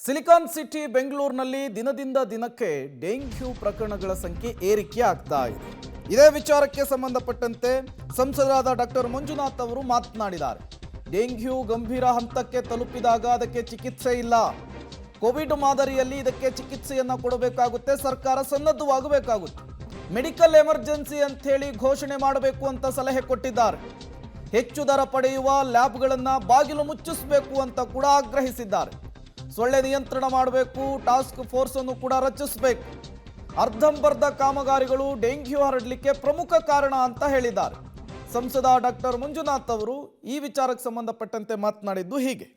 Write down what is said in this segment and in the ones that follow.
Silicon city ಬೆಂಗಳೂರಿನಲ್ಲಿ ದಿನದಿಂದ ದಿನಕ್ಕೆ ಡೆಂಗ್ಯೂ ಪ್ರಕರಣಗಳ ಸಂಖ್ಯೆ ಏರಿಕೆ ಆಗ್ತಾ ಇದೆ. ಇದೇ ವಿಚಾರಕ್ಕೆ ಸಂಬಂಧಪಟ್ಟಂತೆ ಸಂಸದರಾದ ಡಾಕ್ಟರ್ ಮಂಜುನಾಥ್ ಅವರು ಮಾತನಾಡಿದ್ದಾರೆ. ಡೆಂಗ್ಯೂ ಗಂಭೀರ ಹಂತಕ್ಕೆ ತಲುಪಿದಾಗ ಅದಕ್ಕೆ ಚಿಕಿತ್ಸೆ ಇಲ್ಲ. ಕೋವಿಡ್ ಮಾದರಿಯಲ್ಲಿ ಇದಕ್ಕೆ ಚಿಕಿತ್ಸೆಯನ್ನು ಕೊಡಬೇಕಾಗುತ್ತೆ. ಸರ್ಕಾರ ಸನ್ನದ್ಧವಾಗಬೇಕಾಗುತ್ತೆ. ಮೆಡಿಕಲ್ ಎಮರ್ಜೆನ್ಸಿ ಅಂತ ಹೇಳಿ ಘೋಷಣೆ ಮಾಡಬೇಕು ಅಂತ ಸಲಹೆ ಕೊಟ್ಟಿದ್ದಾರೆ. ಹೆಚ್ಚು ದರ ಪಡೆಯುವ ಲ್ಯಾಬ್ಗಳನ್ನು ಬಾಗಿಲು ಮುಚ್ಚಿಸಬೇಕು ಅಂತ ಕೂಡ ಆಗ್ರಹಿಸಿದ್ದಾರೆ. ಸೊಳ್ಳೆ ನಿಯಂತ್ರಣ ಮಾಡಬೇಕು, ಟಾಸ್ಕ್ ಫೋರ್ಸ್ ಅನ್ನು ಕೂಡ ರಚಿಸಬೇಕು. ಅರ್ಧಂಬರ್ಧ ಕಾಮಗಾರಿಗಳು ಡೆಂಗ್ಯೂ ಹರಡಲಿಕ್ಕೆ ಪ್ರಮುಖ ಕಾರಣ ಅಂತ ಹೇಳಿದ್ದಾರೆ. ಸಂಸದ ಡಾಕ್ಟರ್ ಮಂಜುನಾಥ್ ಅವರು ಈ ವಿಚಾರಕ್ಕೆ ಸಂಬಂಧಪಟ್ಟಂತೆ ಮಾತನಾಡಿದ್ದು ಹೀಗೆ.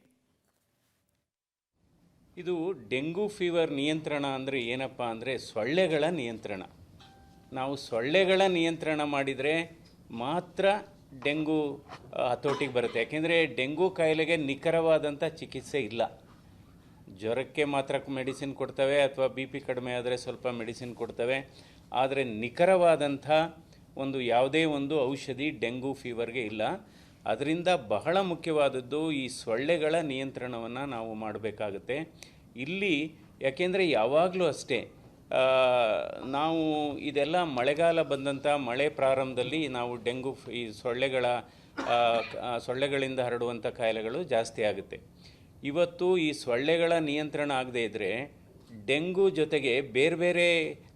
ಇದು ಡೆಂಗು ಫೀವರ್ ನಿಯಂತ್ರಣ ಅಂದರೆ ಏನಪ್ಪ ಅಂದರೆ ಸೊಳ್ಳೆಗಳ ನಿಯಂತ್ರಣ. ನಾವು ಸೊಳ್ಳೆಗಳ ನಿಯಂತ್ರಣ ಮಾಡಿದರೆ ಮಾತ್ರ ಡೆಂಗು ಹತೋಟಿಗೆ ಬರುತ್ತೆ. ಯಾಕೆಂದರೆ ಡೆಂಗು ಕಾಯಿಲೆಗೆ ನಿಖರವಾದಂಥ ಚಿಕಿತ್ಸೆ ಇಲ್ಲ. ಜ್ವರಕ್ಕೆ ಮಾತ್ರ ಮೆಡಿಸಿನ್ ಕೊಡ್ತವೆ, ಅಥವಾ ಬಿ ಪಿ ಕಡಿಮೆ ಆದರೆ ಸ್ವಲ್ಪ ಮೆಡಿಸಿನ್ ಕೊಡ್ತವೆ. ಆದರೆ ನಿಖರವಾದಂಥ ಯಾವುದೇ ಒಂದು ಔಷಧಿ ಡೆಂಗು ಫೀವರ್ಗೆ ಇಲ್ಲ. ಅದರಿಂದ ಬಹಳ ಮುಖ್ಯವಾದದ್ದು ಈ ಸೊಳ್ಳೆಗಳ ನಿಯಂತ್ರಣವನ್ನು ನಾವು ಮಾಡಬೇಕಾಗುತ್ತೆ ಇಲ್ಲಿ. ಯಾಕೆಂದರೆ ಯಾವಾಗಲೂ ಅಷ್ಟೇ, ನಾವು ಇದೆಲ್ಲ ಮಳೆಗಾಲ ಬಂದಂಥ ಮಳೆ ಪ್ರಾರಂಭದಲ್ಲಿ ನಾವು ಡೆಂಗು ಈ ಸೊಳ್ಳೆಗಳಿಂದ ಹರಡುವಂಥ ಕಾಯಿಲೆಗಳು ಜಾಸ್ತಿ ಆಗುತ್ತೆ. ಇವತ್ತು ಈ ಸೊಳ್ಳೆಗಳ ನಿಯಂತ್ರಣ ಆಗದೇ ಇದ್ದರೆ ಡೆಂಗು ಜೊತೆಗೆ ಬೇರೆ ಬೇರೆ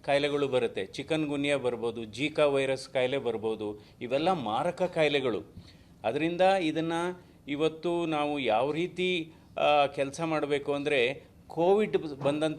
ಕಾಯಿಲೆಗಳು ಬರುತ್ತೆ. ಚಿಕನ್ ಗುನ್ಯಾ ಬರ್ಬೋದು, ಜೀಕಾ ವೈರಸ್ ಕಾಯಿಲೆ ಬರ್ಬೋದು. ಇವೆಲ್ಲ ಮಾರಕ ಕಾಯಿಲೆಗಳು. ಅದರಿಂದ ಇದನ್ನು ಇವತ್ತು ನಾವು ಯಾವ ರೀತಿ ಕೆಲಸ ಮಾಡಬೇಕು ಅಂದರೆ, ಕೋವಿಡ್ ಬಂದಂಥ